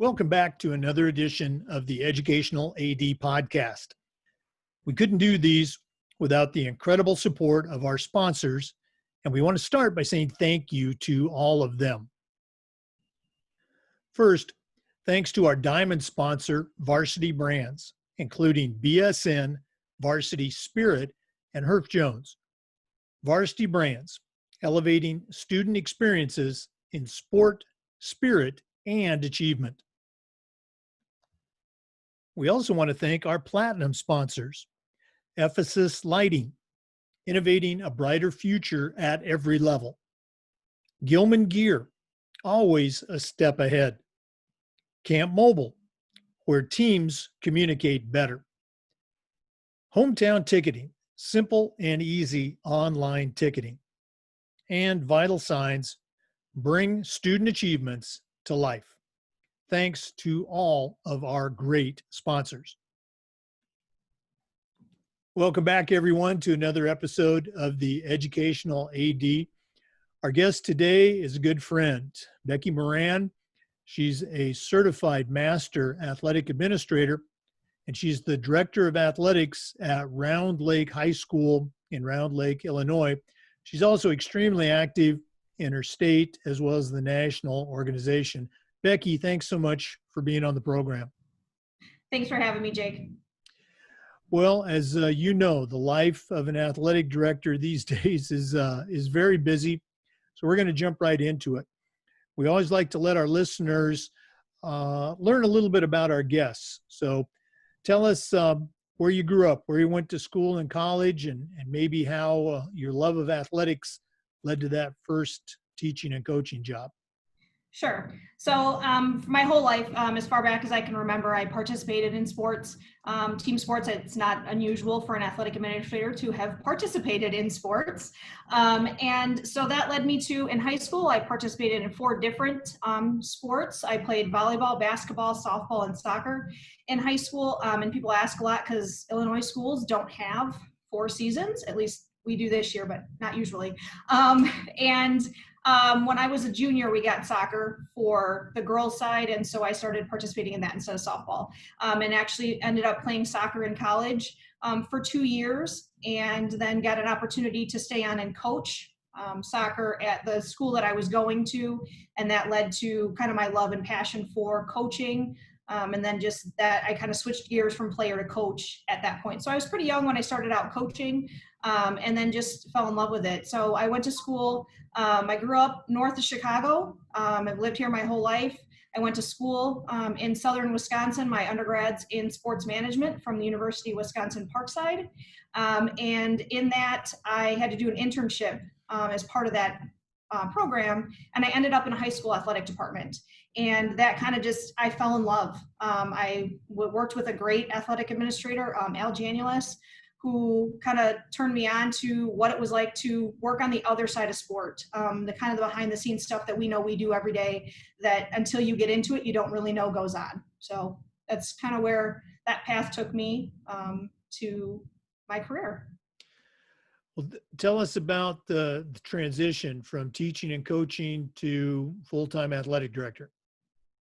Welcome back to another edition of the Educational AD Podcast. We couldn't do these without the incredible support of our sponsors, and we want to start by saying thank you to all of them. First, thanks to our diamond sponsor, Varsity Brands, including BSN, Varsity Spirit, and Herc Jones. Varsity Brands, elevating student experiences in sport, spirit, and achievement. We also want to thank our platinum sponsors, Ephesus Lighting, innovating a brighter future at every level. Gilman Gear, always a step ahead. Camp Mobile, where teams communicate better. Hometown Ticketing, simple and easy online ticketing. And Vital Signs, bring student achievements to life. Thanks to all of our great sponsors. Welcome back, everyone, to another episode of the Educational AD. Our guest today is a good friend, Becky Moran. She's a certified master athletic administrator, and she's the director of athletics at Round Lake High School in Round Lake, Illinois. She's also extremely active in her state as well as the national organization. Becky, thanks so much for being on the program. Thanks for having me, Jake. Well, as you know, the life of an athletic director these days is very busy, so we're going to jump right into it. We always like to let our listeners learn a little bit about our guests. So tell us where you grew up, where you went to school and college, and maybe how your love of athletics led to that first teaching and coaching job. Sure. So for my whole life, as far back as I can remember, I participated in sports, team sports. It's not unusual for an athletic administrator to have participated in sports. And so that led me to, in high school, I participated in 4 different sports. I played volleyball, basketball, softball, and soccer in high school. And people ask a lot because Illinois schools don't have 4 seasons. At least we do this year, but not usually. When I was a junior, we got soccer for the girls' side, and so I started participating in that instead of softball, and actually ended up playing soccer in college for 2 years, and then got an opportunity to stay on and coach soccer at the school that I was going to, and that led to kind of my love and passion for coaching. And then just that I kind of switched gears from player to coach at that point. So I was pretty young when I started out coaching, and then just fell in love with it. So I went to school. I grew up north of Chicago. I've lived here my whole life. I went to school in southern Wisconsin, my undergrad's in sports management from the University of Wisconsin Parkside. And in that, I had to do an internship as part of that program, and I ended up in a high school athletic department. And that kind of just, I fell in love. I worked with a great athletic administrator, Al Janulis, who kind of turned me on to what it was like to work on the other side of sport, the kind of the behind the scenes stuff that we know we do every day that until you get into it, you don't really know goes on. So that's kind of where that path took me to my career. Well, tell us about the transition from teaching and coaching to full-time athletic director.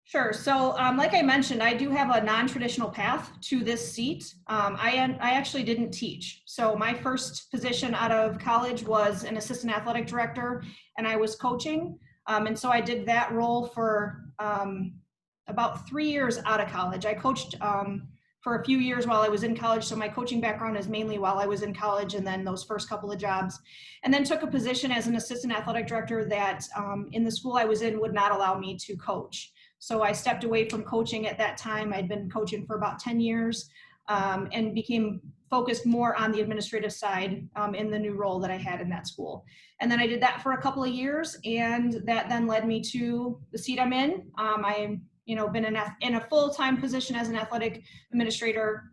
Sure. So like I mentioned, I do have a non-traditional path to this seat. I actually didn't teach. So my first position out of college was an assistant athletic director, and I was coaching. And so I did that role for about 3 years out of college. I coached for a few years while I was in college. So my coaching background is mainly while I was in college and then those first couple of jobs. And then took a position as an assistant athletic director that in the school I was in would not allow me to coach. So I stepped away from coaching at that time. I'd been coaching for about 10 years and became focused more on the administrative side in the new role that I had in that school. And then I did that for a couple of years, and that then led me to the seat I'm in. I been in a full-time position as an athletic administrator.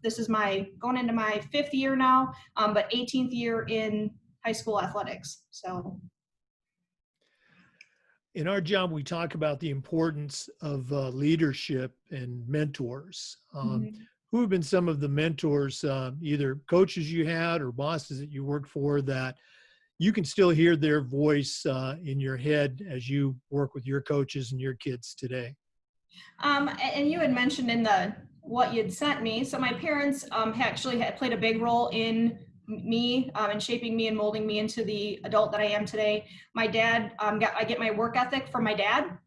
This is going into my 5th year now, but 18th year in high school athletics. So. In our job, we talk about the importance of leadership and mentors. Who have been some of the mentors, either coaches you had or bosses that you worked for, that you can still hear their voice in your head as you work with your coaches and your kids today? And you had mentioned in the what you'd sent me. So my parents actually had played a big role in me and shaping me and molding me into the adult that I am today. My dad, I get my work ethic from my dad.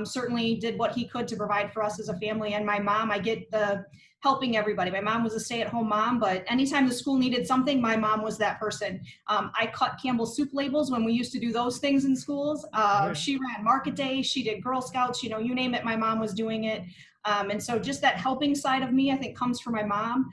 Certainly did what he could to provide for us as a family. And my mom, I get the helping everybody. My mom was a stay-at-home mom, but anytime the school needed something, my mom was that person. I cut Campbell's soup labels when we used to do those things in schools. Right. She ran market day, she did Girl Scouts, you know, you name it, my mom was doing it. And so just that helping side of me, I think, comes from my mom.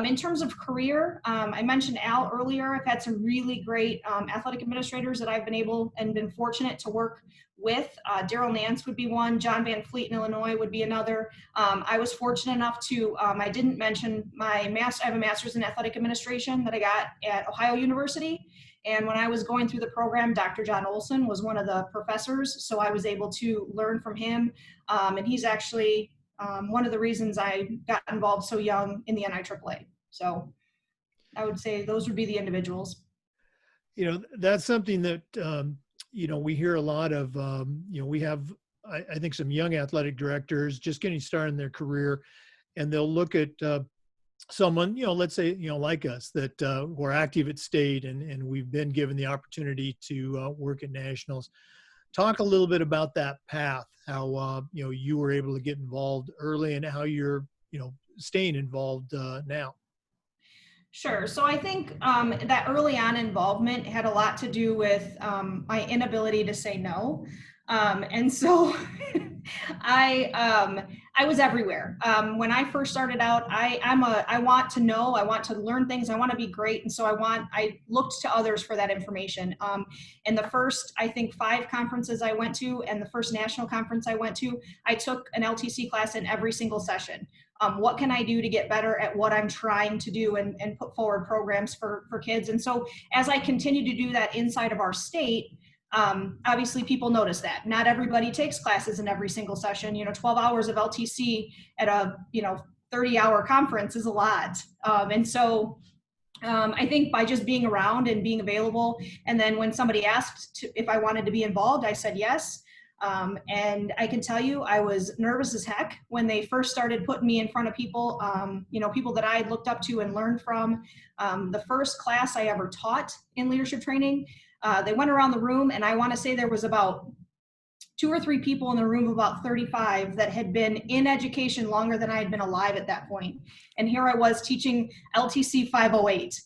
In terms of career, I mentioned Al earlier. I've had some really great athletic administrators that I've been able and been fortunate to work with. Daryl Nance would be one. John Van Fleet in Illinois would be another. I was fortunate enough to, I didn't mention I have a master's in athletic administration that I got at Ohio University. And when I was going through the program, Dr. John Olson was one of the professors. So I was able to learn from him. And he's actually one of the reasons I got involved so young in the NIAAA. So I would say those would be the individuals. You know, that's something that, you know, we hear a lot of, you know, we have, I think, some young athletic directors just getting started in their career, and they'll look at someone, you know, let's say, you know, like us, that we're active at state and we've been given the opportunity to work at nationals. Talk a little bit about that path, how, you know, you were able to get involved early and how you're, you know, staying involved now. Sure. So I think that early on involvement had a lot to do with my inability to say no. And so I was everywhere. When I first started out, I want to know, I want to learn things, I want to be great. And so I looked to others for that information. And the first, I think, 5 conferences I went to and the first national conference I went to, I took an LTC class in every single session. What can I do to get better at what I'm trying to do and put forward programs for kids? And so as I continue to do that inside of our state, obviously people notice that. Not everybody takes classes in every single session. You know, 12 hours of LTC at a, 30-hour conference is a lot. And so I think by just being around and being available, and then when somebody asked if I wanted to be involved, I said yes. And I can tell you, I was nervous as heck when they first started putting me in front of people, people that I had looked up to and learned from. The first class I ever taught in leadership training, they went around the room, and I want to say there was about 2 or 3 people in the room of about 35 that had been in education longer than I had been alive at that point. And here I was teaching LTC 508.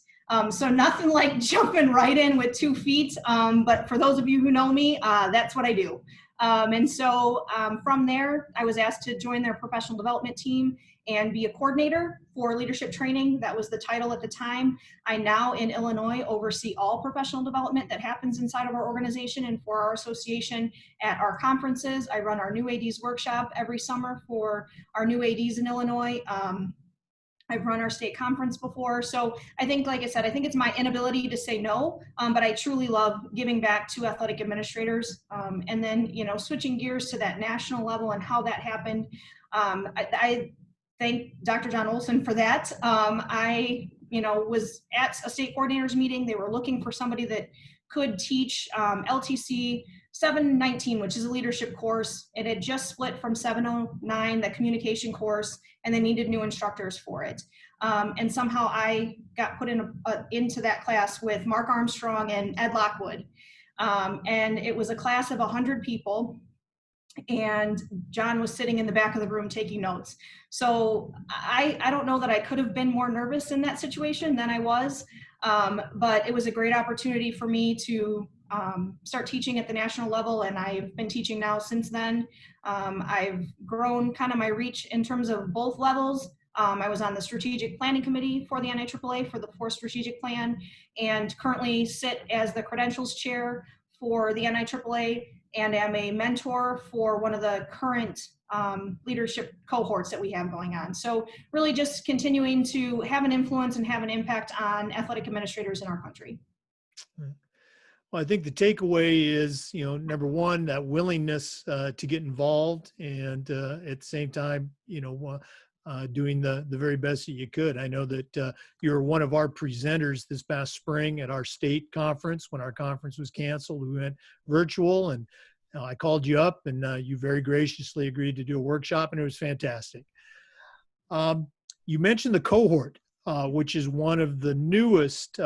So nothing like jumping right in with 2 feet. But for those of you who know me, that's what I do. And so from there, I was asked to join their professional development team and be a coordinator for leadership training. That was the title at the time. I now in Illinois oversee all professional development that happens inside of our organization and for our association at our conferences. I run our new ADs workshop every summer for our new ADs in Illinois. I've run our state conference before. So I think, like I said, I think it's my inability to say no, but I truly love giving back to athletic administrators. And then, switching gears to that national level and how that happened. I thank Dr. John Olson for that. I was at a state coordinators meeting. They were looking for somebody that could teach LTC 719, which is a leadership course. It had just split from 709, the communication course, and they needed new instructors for it. And somehow I got put into that class with Mark Armstrong and Ed Lockwood. And it was a class of 100 people. And John was sitting in the back of the room taking notes. So I don't know that I could have been more nervous in that situation than I was, but it was a great opportunity for me to start teaching at the national level, and I've been teaching now since then. I've grown kind of my reach in terms of both levels. I was on the strategic planning committee for the NIAAA for the 4th strategic plan, and currently sit as the credentials chair for the NIAAA, and am a mentor for one of the current leadership cohorts that we have going on. So really just continuing to have an influence and have an impact on athletic administrators in our country. Well, I think the takeaway is, number one, that willingness to get involved, and at the same time, doing the very best that you could. I know that you were one of our presenters this past spring at our state conference when our conference was canceled. We went virtual, and I called you up, and you very graciously agreed to do a workshop, and it was fantastic. Um, you mentioned the cohort, which is one of the newest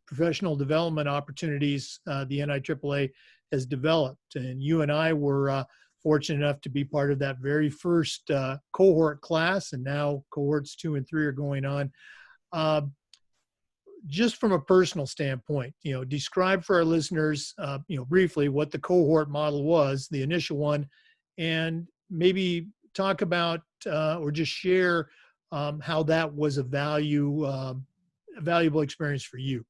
professional development opportunities the NIAAA has developed. And you and I were fortunate enough to be part of that very first cohort class, and now cohorts 2 and 3 are going on. Just from a personal standpoint, describe for our listeners, briefly what the cohort model was, the initial one, and maybe talk about or just share how that was a valuable experience for you.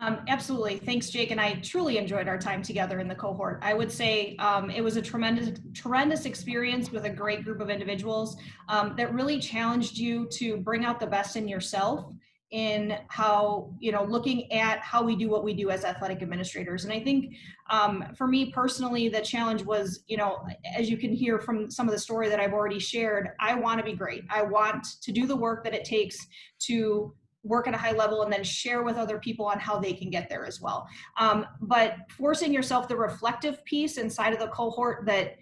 Absolutely. Thanks, Jake. And I truly enjoyed our time together in the cohort. I would say it was a tremendous experience with a great group of individuals that really challenged you to bring out the best in yourself in how, looking at how we do what we do as athletic administrators. And I think for me personally, the challenge was, as you can hear from some of the story that I've already shared, I want to be great. I want to do the work that it takes to work at a high level and then share with other people on how they can get there as well. But forcing yourself the reflective piece inside of the cohort that,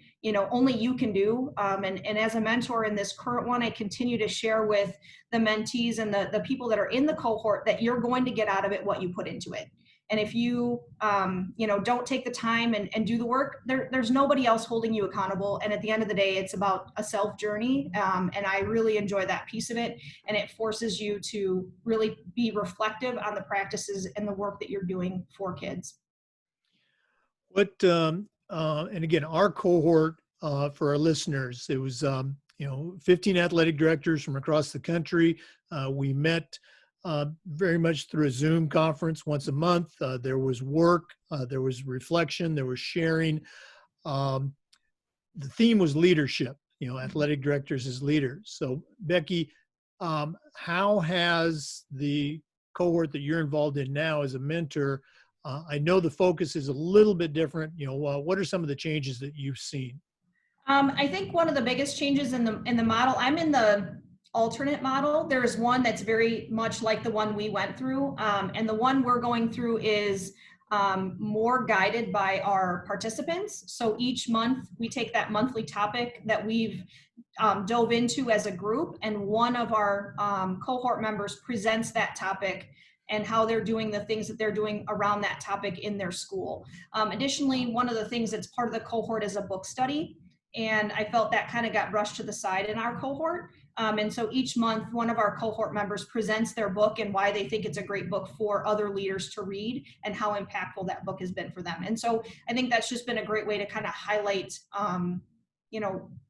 only you can do. And as a mentor in this current one, I continue to share with the mentees and the people that are in the cohort that you're going to get out of it what you put into it. And if you, don't take the time and do the work, there's nobody else holding you accountable. And at the end of the day, it's about a self journey. And I really enjoy that piece of it. And it forces you to really be reflective on the practices and the work that you're doing for kids. And again, our cohort for our listeners, it was, 15 athletic directors from across the country. We met very much through a Zoom conference once a month. There was work, there was reflection, there was sharing. The theme was leadership, athletic directors as leaders. So Becky, how has the cohort that you're involved in now as a mentor, I know the focus is a little bit different. What are some of the changes that you've seen? I think one of the biggest changes in the model, I'm in the alternate model. There is one that's very much like the one we went through. And the one we're going through is more guided by our participants. So each month we take that monthly topic that we've dove into as a group, and one of our cohort members presents that topic and how they're doing the things that they're doing around that topic in their school. Additionally, one of the things that's part of the cohort is a book study. And I felt that kind of got brushed to the side in our cohort. And so each month, one of our cohort members presents their book and why they think it's a great book for other leaders to read and how impactful that book has been for them. And so I think that's just been a great way to kind of highlight,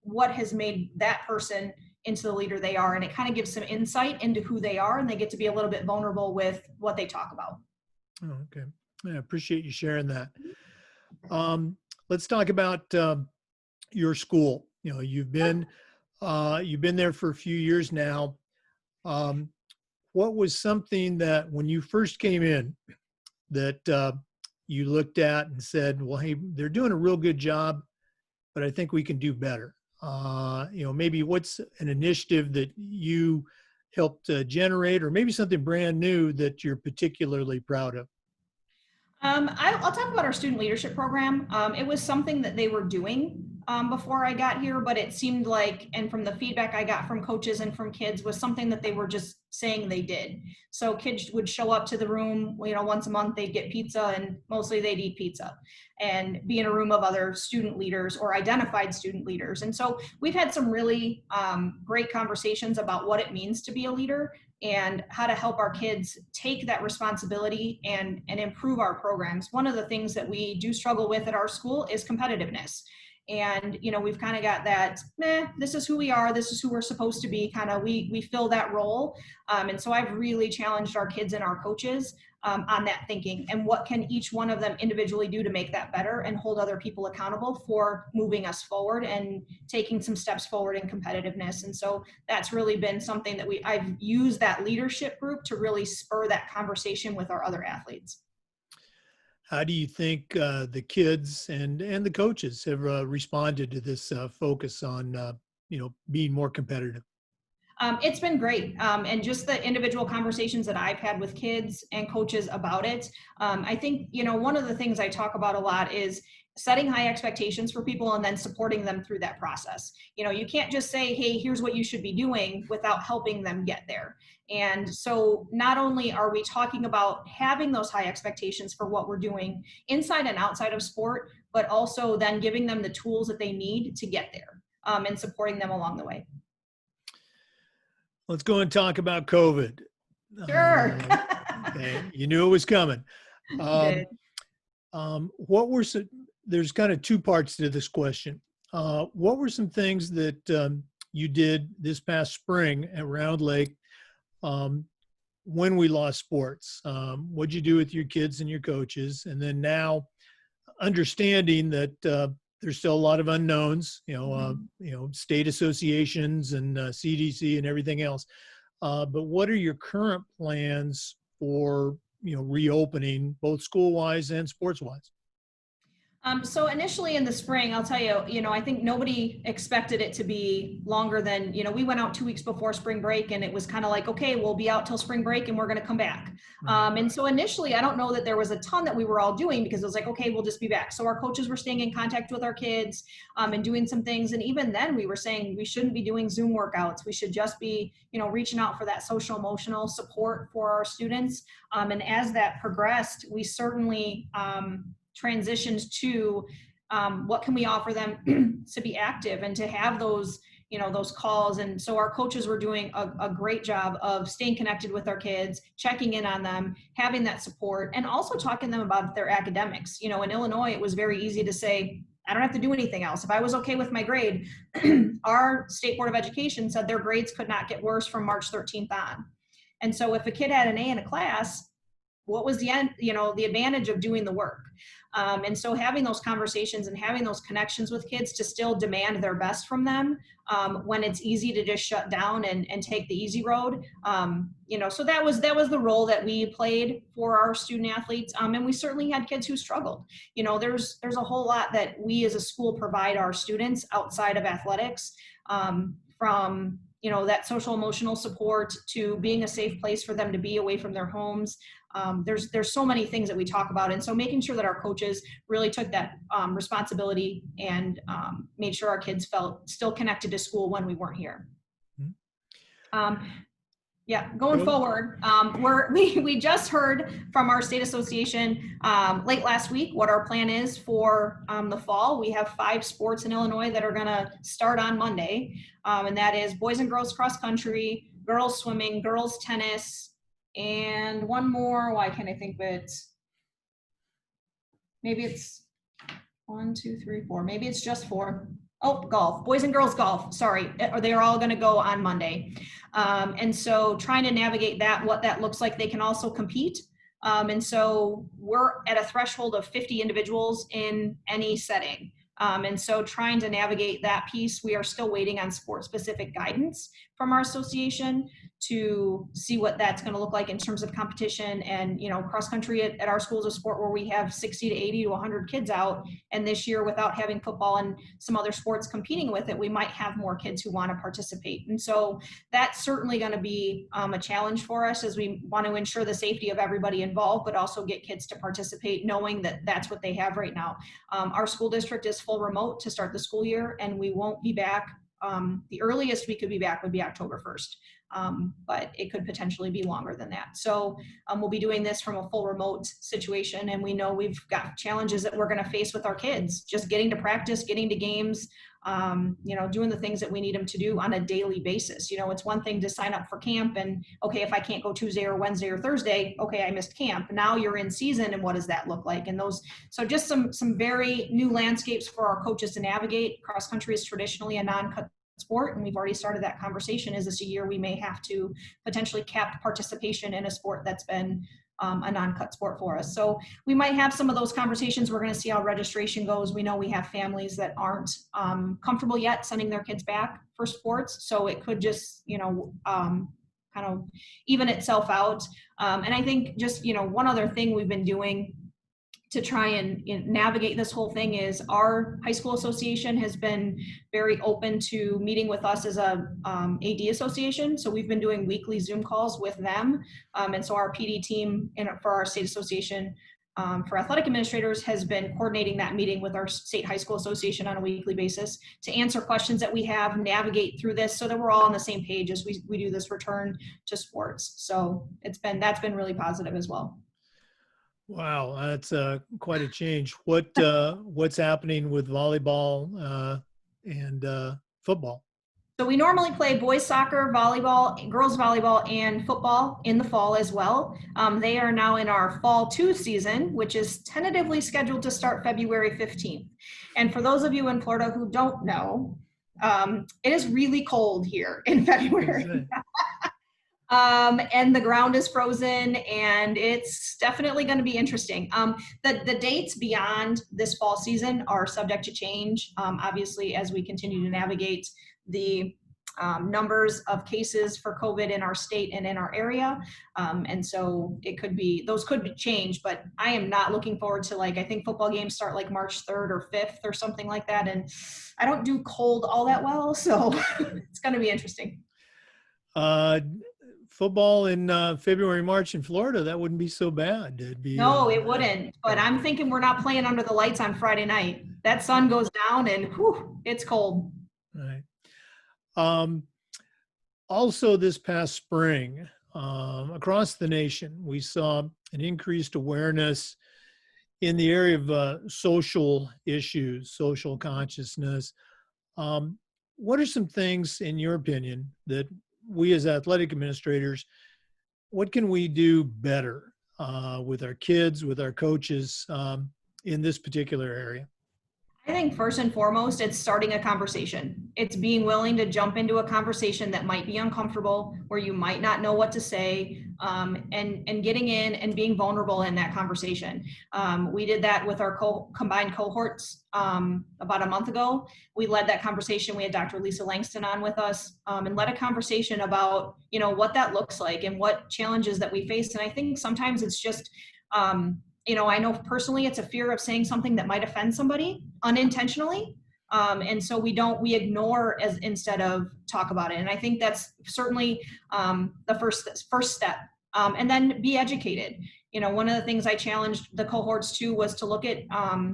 what has made that person into the leader they are. And it kind of gives some insight into who they are, and they get to be a little bit vulnerable with what they talk about. Oh, okay. I appreciate you sharing that. Let's talk about your school. You've been there for a few years now. What was something that when you first came in that you looked at and said, well, hey, they're doing a real good job, but I think we can do better? Maybe what's an initiative that you helped generate, or maybe something brand new that you're particularly proud of? I'll talk about our student leadership program. It was something that they were doing before I got here, but it seemed like, and from the feedback I got from coaches and from kids, was something that they were just saying they did. So kids would show up to the room, once a month, they'd get pizza, and mostly they'd eat pizza and be in a room of other student leaders or identified student leaders. And so we've had some really great conversations about what it means to be a leader and how to help our kids take that responsibility and improve our programs. One of the things that we do struggle with at our school is competitiveness. And, we've kind of got that, this is who we are, this is who we're supposed to be, kind of, we fill that role. And so I've really challenged our kids and our coaches on that thinking, and what can each one of them individually do to make that better and hold other people accountable for moving us forward and taking some steps forward in competitiveness. And so that's really been something that I've used that leadership group to really spur that conversation with our other athletes. How do you think the kids and the coaches have responded to this focus on, being more competitive? It's been great. And just the individual conversations that I've had with kids and coaches about it. I think, one of the things I talk about a lot is setting high expectations for people and then supporting them through that process. You can't just say, hey, here's what you should be doing without helping them get there. And so not only are we talking about having those high expectations for what we're doing inside and outside of sport, but also then giving them the tools that they need to get there, and supporting them along the way. Let's go and talk about COVID. Sure. Okay. You knew it was coming. Did. What were some, there's kind of two parts to this question. What were some things that you did this past spring at Round Lake when we lost sports? What'd you do with your kids and your coaches? And then now, understanding that there's still a lot of unknowns, state associations and CDC and everything else. But what are your current plans for, reopening both school-wise and sports-wise? So initially in the spring, I'll tell you, I think nobody expected it to be longer than, we went out 2 weeks before spring break, and it was kind of like, okay, we'll be out till spring break and we're going to come back. And so initially, I don't know that there was a ton that we were all doing, because it was like, okay, we'll just be back. So our coaches were staying in contact with our kids and doing some things. And even then we were saying we shouldn't be doing Zoom workouts. We should just be, reaching out for that social emotional support for our students. And as that progressed, we certainly transitioned to what can we offer them to be active and to have those, those calls. And so our coaches were doing a great job of staying connected with our kids, checking in on them, having that support, and also talking to them about their academics. In Illinois, it was very easy to say, I don't have to do anything else. If I was okay with my grade, our State Board of Education said their grades could not get worse from March 13th on. And so if a kid had an A in a class, what was the end, the advantage of doing the work? And so having those conversations and having those connections with kids to still demand their best from them when it's easy to just shut down and take the easy road. So that was the role that we played for our student athletes. And we certainly had kids who struggled. There's a whole lot that we as a school provide our students outside of athletics, from that social emotional support to being a safe place for them to be away from their homes. There's so many things that we talk about. And so making sure that our coaches really took that responsibility and made sure our kids felt still connected to school when we weren't here. Going forward, we just heard from our state association late last week what our plan is for the fall. We have 5 sports in Illinois that are going to start on Monday, and that is boys and girls cross country, girls swimming, girls tennis, and one more. Why can't I think of it? Maybe it's 1, 2, 3, 4. Maybe it's just 4. Oh, golf, boys and girls golf. Sorry, they are all going to go on Monday. And so trying to navigate that, what that looks like. They can also compete. And so we're at a threshold of 50 individuals in any setting. And so trying to navigate that piece, we are still waiting on sport specific guidance from our association to see what that's going to look like in terms of competition. And, cross country at our schools of sport where we have 60 to 80 to 100 kids out. And this year, without having football and some other sports competing with it, we might have more kids who want to participate. And so that's certainly going to be a challenge for us as we want to ensure the safety of everybody involved, but also get kids to participate knowing that that's what they have right now. Our school district is full remote to start the school year, and we won't be back. The earliest we could be back would be October 1st. But it could potentially be longer than that. So we'll be doing this from a full remote situation, and we know we've got challenges that we're going to face with our kids, just getting to practice, getting to games, doing the things that we need them to do on a daily basis. It's one thing to sign up for camp and, okay, if I can't go Tuesday or Wednesday or Thursday, okay, I missed camp. Now you're in season, and what does that look like? And so just some very new landscapes for our coaches to navigate. Cross country is traditionally a non-cut sport, and we've already started that conversation. Is this a year we may have to potentially cap participation in a sport that's been a non-cut sport for us? So we might have some of those conversations. We're going to see how registration goes. We know we have families that aren't comfortable yet sending their kids back for sports, so it could just kind of even itself out. And I think just one other thing we've been doing to try and navigate this whole thing is our high school association has been very open to meeting with us as a AD association. So we've been doing weekly Zoom calls with them. And so our PD team for our state association for athletic administrators has been coordinating that meeting with our state high school association on a weekly basis to answer questions that we have, navigate through this so that we're all on the same page as we do this return to sports. So that's been really positive as well. Wow, that's quite a change. What's happening with volleyball and football? So we normally play boys soccer, volleyball, girls volleyball, and football in the fall as well. They are now in our fall 2 season, which is tentatively scheduled to start February 15th. And for those of you in Florida who don't know, it is really cold here in February. And the ground is frozen, and it's definitely going to be interesting. The dates beyond this fall season are subject to change, obviously, as we continue to navigate the numbers of cases for COVID in our state and in our area. And so those could be changed, but I am not looking forward to, I think football games start like March 3rd or 5th or something like that. And I don't do cold all that well, so it's going to be interesting. Football in February, March in Florida, that wouldn't be so bad. No, it wouldn't. But I'm thinking we're not playing under the lights on Friday night. That sun goes down and it's cold. Right. Also this past spring, across the nation, we saw an increased awareness in the area of social issues, social consciousness. What are some things, in your opinion, that we as athletic administrators, what can we do better with our kids, with our coaches in this particular area? I think first and foremost, it's starting a conversation. It's being willing to jump into a conversation that might be uncomfortable, where you might not know what to say, and getting in and being vulnerable in that conversation. We did that with our combined cohorts about a month ago. We led that conversation. We had Dr. Lisa Langston on with us and led a conversation about, what that looks like and what challenges that we face. And I think sometimes it's just, I know personally it's a fear of saying something that might offend somebody unintentionally. And so we ignore instead of talk about it. And I think that's certainly the first step. And then be educated. One of the things I challenged the cohorts to was to look at,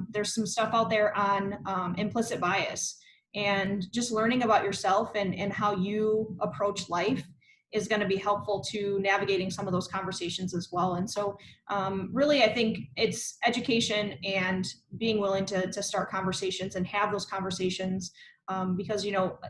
there's some stuff out there on implicit bias, and just learning about yourself and how you approach life is going to be helpful to navigating some of those conversations as well. And so really, I think it's education and being willing to start conversations and have those conversations because,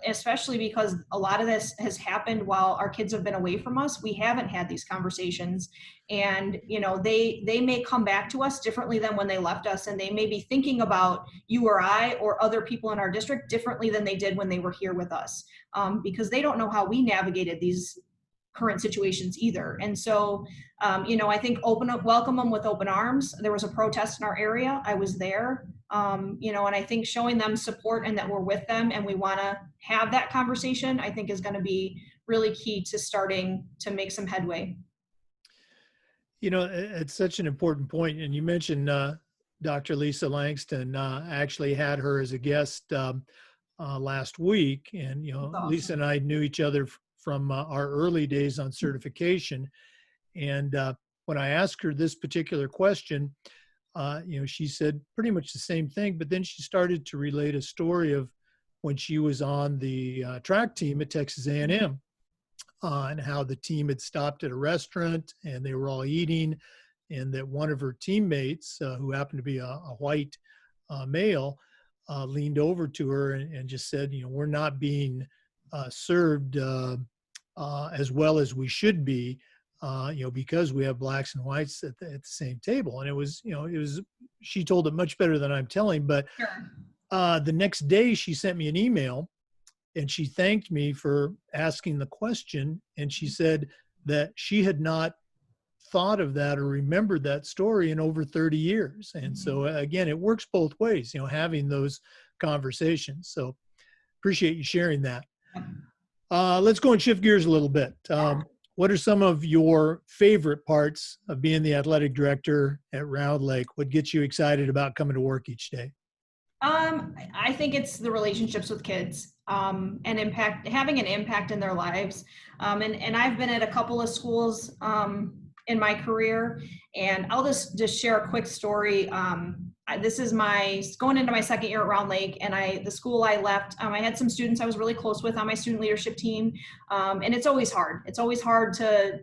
especially because a lot of this has happened while our kids have been away from us. We haven't had these conversations, and, they may come back to us differently than when they left us. And they may be thinking about you or I or other people in our district differently than they did when they were here with us because they don't know how we navigated these current situations either. And so, I think welcome them with open arms. There was a protest in our area. I was there, and I think showing them support and that we're with them and we want to have that conversation, I think is going to be really key to starting to make some headway. It's such an important point. And you mentioned Dr. Lisa Langston. Actually had her as a guest last week. And, Awesome. Lisa and I knew each other from our early days on certification. And when I asked her this particular question, she said pretty much the same thing, but then she started to relate a story of when she was on the track team at Texas A&M and how the team had stopped at a restaurant and they were all eating, and that one of her teammates, who happened to be a white male, leaned over to her and just said, we're not being served as well as we should be, because we have blacks and whites at the same table. And it was, she told it much better than I'm telling, but Sure. The next day she sent me an email and she thanked me for asking the question. And she said that she had not thought of that or remembered that story in over 30 years. And so again, it works both ways, having those conversations. So appreciate you sharing that. Let's go and shift gears a little bit. what are some of your favorite parts of being the athletic director at Round Lake? What gets you excited about coming to work each day? I think it's the relationships with kids, and having an impact in their lives. And I've been at a couple of schools in my career, and I'll just share a quick story. This is going into my second year at Round Lake, and the school I left, I had some students I was really close with on my student leadership team, and it's always hard. It's always hard to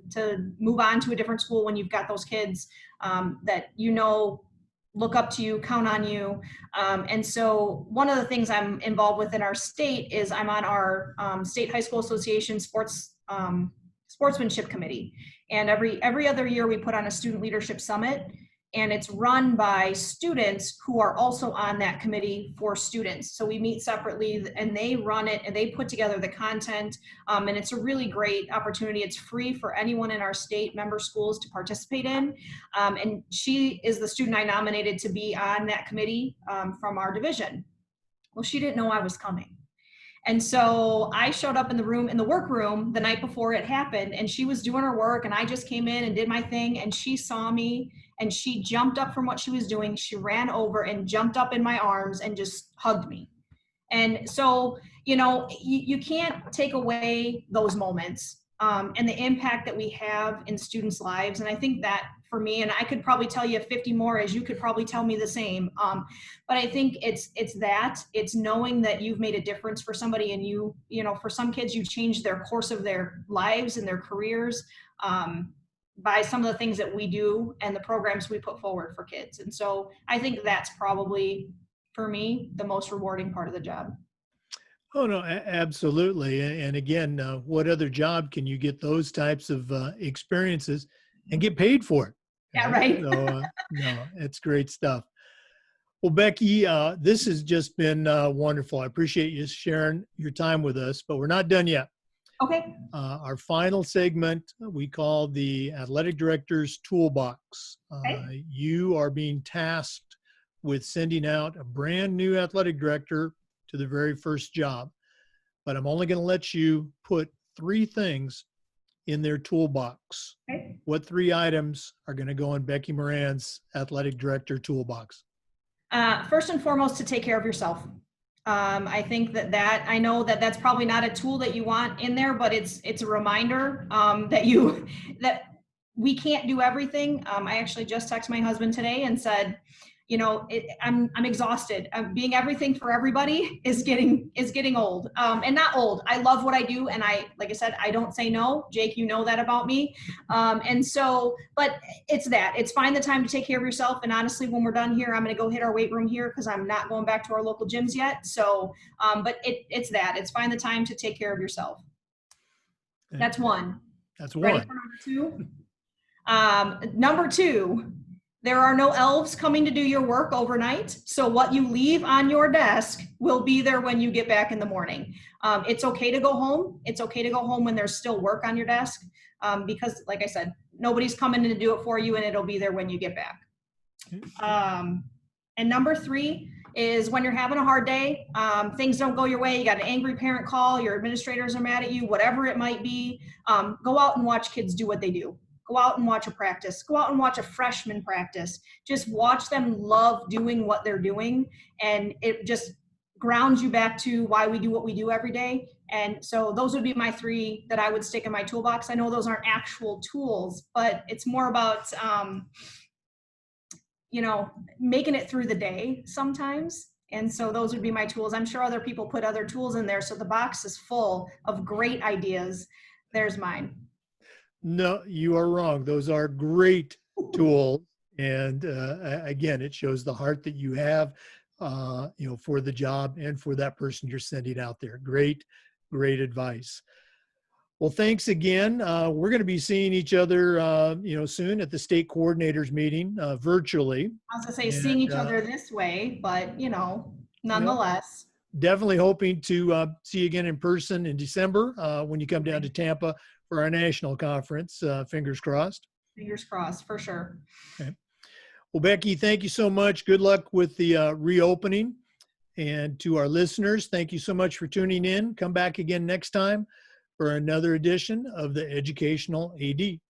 move on to a different school when you've got those kids that look up to you, count on you. And so one of the things I'm involved with in our state is I'm on our State High School Association sportsmanship committee. And every other year we put on a student leadership summit, and it's run by students who are also on that committee for students. So we meet separately and they run it and they put together the content. And it's a really great opportunity. It's free for anyone in our state member schools to participate in. And she is the student I nominated to be on that committee from our division. Well, she didn't know I was coming. And so I showed up in the workroom the night before it happened, and she was doing her work, and I just came in and did my thing, and she saw me and she jumped up from what she was doing. She ran over and jumped up in my arms and just hugged me. And so, you can't take away those moments and the impact that we have in students' lives. And I think that for me, and I could probably tell you 50 more, as you could probably tell me the same. But I think it's knowing that you've made a difference for somebody, and for some kids, you changed their course of their lives and their careers by some of the things that we do and the programs we put forward for kids. And so I think that's probably, for me, the most rewarding part of the job. Oh, no, absolutely. And again, what other job can you get those types of experiences and get paid for it? Yeah, right. So, no, it's great stuff. Well, Becky, this has just been wonderful. I appreciate you sharing your time with us, but we're not done yet. Okay. Our final segment we call the Athletic Director's Toolbox. Okay. You are being tasked with sending out a brand new athletic director to the very first job, but I'm only going to let you put 3 things in their toolbox. Okay. What 3 items are going to go in Becky Moran's athletic director toolbox? First and foremost, to take care of yourself. I think that I know that that's probably not a tool that you want in there, but it's a reminder that we can't do everything. I actually just texted my husband today and said, I'm exhausted. Being everything for everybody is getting old, and not old. I love what I do, and like I said, I don't say no. Jake, you know that about me, and so. But it's find the time to take care of yourself. And honestly, when we're done here, I'm going to go hit our weight room here because I'm not going back to our local gyms yet. So, but it's find the time to take care of yourself. That's one. That's one. Ready for number 2? Number 2. There are no elves coming to do your work overnight. So what you leave on your desk will be there when you get back in the morning. It's okay to go home. It's okay to go home when there's still work on your desk because, like I said, nobody's coming to do it for you, and it'll be there when you get back. And number 3 is when you're having a hard day, things don't go your way, you got an angry parent call, your administrators are mad at you, whatever it might be, go out and watch kids do what they do. Go out and watch a practice. Go out and watch a freshman practice. Just watch them love doing what they're doing. And it just grounds you back to why we do what we do every day. And so those would be my 3 that I would stick in my toolbox. I know those aren't actual tools, but it's more about, making it through the day sometimes. And so those would be my tools. I'm sure other people put other tools in there. So the box is full of great ideas. There's mine. No, you are wrong. Those are great tools. And again, it shows the heart that you have, for the job and for that person you're sending out there. Great, great advice. Well, thanks again. We're going to be seeing each other, soon at the state coordinators meeting virtually. I was going to say seeing each other this way, but, nonetheless. Definitely hoping to see you again in person in December when you come down to Tampa for our national conference. Fingers crossed. Fingers crossed, for sure. Okay. Well, Becky, thank you so much. Good luck with the reopening. And to our listeners, thank you so much for tuning in. Come back again next time for another edition of the Educational AD.